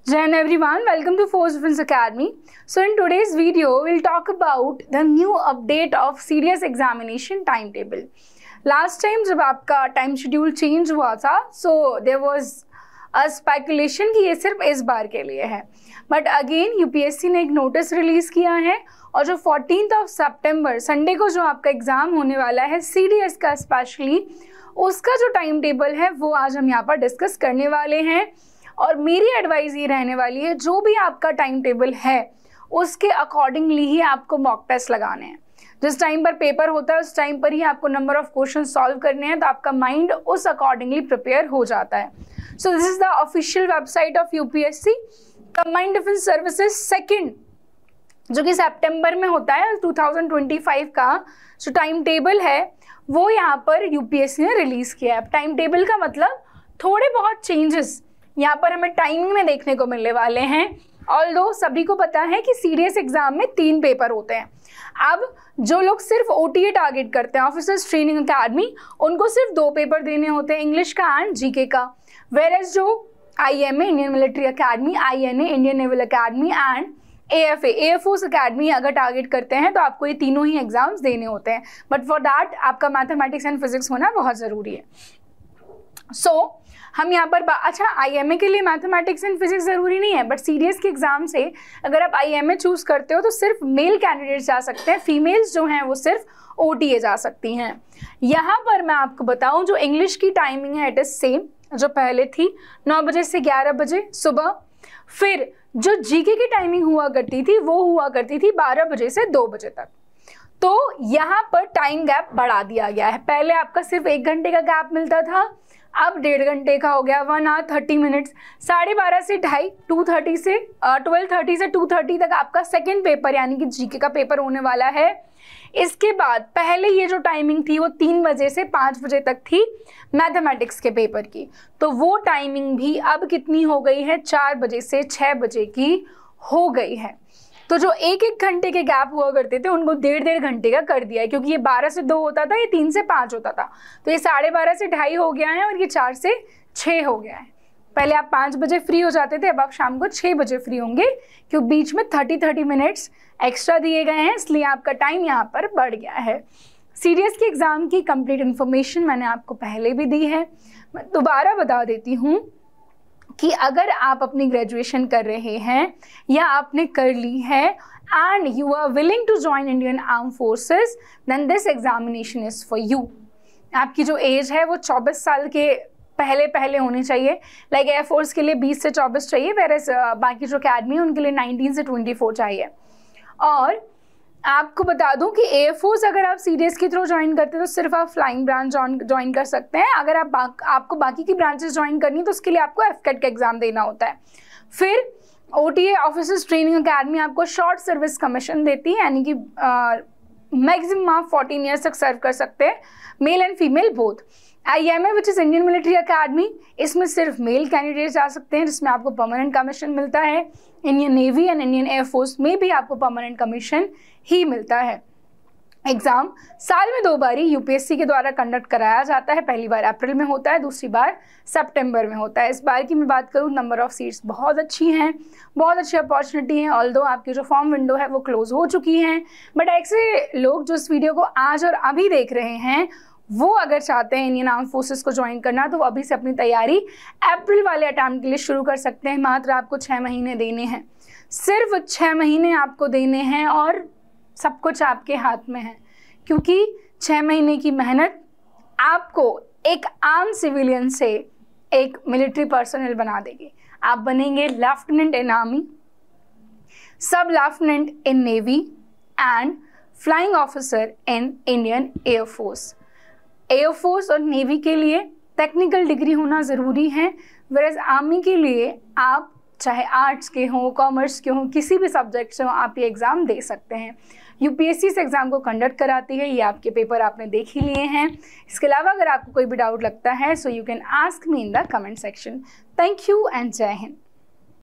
Jai Hind everyone, welcome to Force Defense Academy. So in today's video, we'll talk about the new update of CDS examination timetable. Last time जब आपका time schedule change हुआ था, so there was a speculation कि ये सिर्फ इस बार के लिए है. बट अगेन यूपीएससी ने एक नोटिस रिलीज किया है और जो 14 सितंबर संडे को जो आपका एग्जाम होने वाला है सीडीएस का स्पेशली, उसका जो टाइम टेबल है वो आज हम यहाँ पर डिस्कस करने वाले हैं. और मेरी एडवाइस ये रहने वाली है, जो भी आपका टाइम टेबल है उसके अकॉर्डिंगली ही आपको मॉक टेस्ट लगाने हैं. जिस टाइम पर पेपर होता है उस टाइम पर ही आपको नंबर ऑफ क्वेश्चन सॉल्व करने हैं, तो आपका माइंड उस अकॉर्डिंगली प्रिपेयर हो जाता है. So this is the official website of UPSC. Combined defence services second, जो कि सितंबर में होता है 2025 का जो टाइम टेबल है वो यहाँ पर यूपीएससी ने रिलीज किया है. टाइम टेबल का मतलब थोड़े बहुत चेंजेस यहाँ पर हमें टाइमिंग में देखने को मिलने वाले हैं. ऑल्दो सभी को पता है कि सीडीएस एग्जाम में 3 पेपर होते हैं. अब जो लोग सिर्फ ओटीए टारगेट करते हैं, ऑफिसर्स ट्रेनिंग अकेडमी, उनको सिर्फ 2 पेपर देने होते हैं, इंग्लिश का एंड जीके का. वेयरएज जो IMA Indian military academy, INA Indian naval academy and AFA air force academy अगर टारगेट करते हैं तो आपको ये तीनों ही एग्जाम्स देने होते हैं. बट फॉर दैट आपका मैथमेटिक्स एंड फिजिक्स होना बहुत ज़रूरी है. सो हम यहाँ पर अच्छा, आईएमए के लिए मैथमेटिक्स एंड फिजिक्स ज़रूरी नहीं है, बट सीडीएस के एग्जाम से अगर आप आईएमए चूज़ करते हो तो सिर्फ मेल कैंडिडेट्स जा सकते हैं, फीमेल्स जो हैं वो सिर्फ ओटीए जा सकती हैं. यहाँ पर मैं आपको बताऊँ, जो इंग्लिश की टाइमिंग है इट इज़ सेम जो पहले थी, 9 बजे से 11 बजे सुबह. फिर जो जीके की टाइमिंग हुआ करती थी वो हुआ करती थी 12 बजे से 2 बजे तक. तो यहाँ पर टाइम गैप बढ़ा दिया गया है. पहले आपका सिर्फ 1 घंटे का गैप मिलता था, अब 1.5 घंटे का हो गया, 1 आवर 30 मिनट्स. 12:30 से 2:30, 2:30 से 12:30 से 2:30 तक आपका सेकेंड पेपर यानी कि जीके का पेपर होने वाला है. इसके बाद पहले ये जो टाइमिंग थी वो 3 बजे से 5 बजे तक थी मैथमेटिक्स के पेपर की, तो वो टाइमिंग भी अब कितनी हो गई है, 4 बजे से 6 बजे की हो गई है. तो जो 1-1 घंटे के गैप हुआ करते थे उनको 1.5 घंटे का कर दिया है, क्योंकि ये 12 से 2 होता था, ये 3 से 5 होता था. तो ये 12:30 से 2:30 हो गया है और ये 4 से 6 हो गया है. पहले आप 5 बजे फ्री हो जाते थे, अब आप शाम को 6 बजे फ्री होंगे, क्योंकि बीच में 30 मिनट्स एक्स्ट्रा दिए गए हैं, इसलिए आपका टाइम यहाँ पर बढ़ गया है. सीडीएस के एग्ज़ाम की कंप्लीट इन्फॉर्मेशन मैंने आपको पहले भी दी है, मैं दोबारा बता देती हूँ कि अगर आप अपनी ग्रेजुएशन कर रहे हैं या आपने कर ली है and you are willing to join Indian arm forces, then this examination is for you. आपकी जो एज है वो 24 साल के पहले होनी चाहिए. लाइक एयरफोर्स के लिए 20 से 24 चाहिए, वेरएज बाकी जो अकेडमी है उनके लिए 19 से 24 चाहिए. और आपको बता दूं कि एयरफोर्स अगर आप सीडीएस के थ्रू ज्वाइन करते हैं तो सिर्फ आप फ्लाइंग ब्रांच ज्वाइन कर सकते हैं. अगर आपको बाकी की ब्रांचेस ज्वाइन करनी है तो उसके लिए आपको एफकेट का एग्ज़ाम देना होता है. फिर ओटीए ऑफिसर्स ट्रेनिंग अकेडमी आपको शॉर्ट सर्विस कमीशन देती है, यानी कि मैक्सिमम आप 14 ईयर्स तक सर्व कर सकते हैं, male and female both. IMA which is Indian military academy, इसमें सिर्फ मेल कैंडिडेट्स जा सकते हैं, जिसमें आपको परमानेंट कमीशन मिलता है. Indian navy and Indian air force में भी आपको परमानेंट कमीशन ही मिलता है. एग्ज़ाम साल में 2 बार यूपीएससी के द्वारा कंडक्ट कराया जाता है. पहली बार अप्रैल में होता है, दूसरी बार सितंबर में होता है. इस बार की मैं बात करूँ, नंबर ऑफ़ सीट्स बहुत अच्छी हैं, बहुत अच्छी अपॉर्चुनिटी है. ऑल्दो आपकी जो फॉर्म विंडो है वो क्लोज हो चुकी हैं, बट ऐसे लोग जो इस वीडियो को आज और अभी देख रहे हैं वो अगर चाहते हैं इंडियन आर्म फोर्सेस को ज्वाइन करना, तो वो अभी से अपनी तैयारी अप्रैल वाले अटैम्प्ट के लिए शुरू कर सकते हैं. मात्र आपको 6 महीने देने हैं, सिर्फ 6 महीने आपको देने हैं और सब कुछ आपके हाथ में है, क्योंकि 6 महीने की मेहनत आपको एक आम सिविलियन से एक मिलिट्री पर्सनल बना देगी. आप बनेंगे लेफ्टिनेंट इन आर्मी, सब lieutenant in navy and flying officer in Indian air force. Air force और नेवी के लिए टेक्निकल डिग्री होना ज़रूरी है, वेरएज आर्मी के लिए आप चाहे आर्ट्स के हों, कॉमर्स के हों, किसी भी सब्जेक्ट से हों, आप ये एग्ज़ाम दे सकते हैं. यूपीएससी इस एग्ज़ाम को कंडक्ट कराती है, ये आपके पेपर आपने देख ही लिए हैं. इसके अलावा अगर आपको कोई भी डाउट लगता है so you can ask me in the comment section. Thank you and जय हिंद.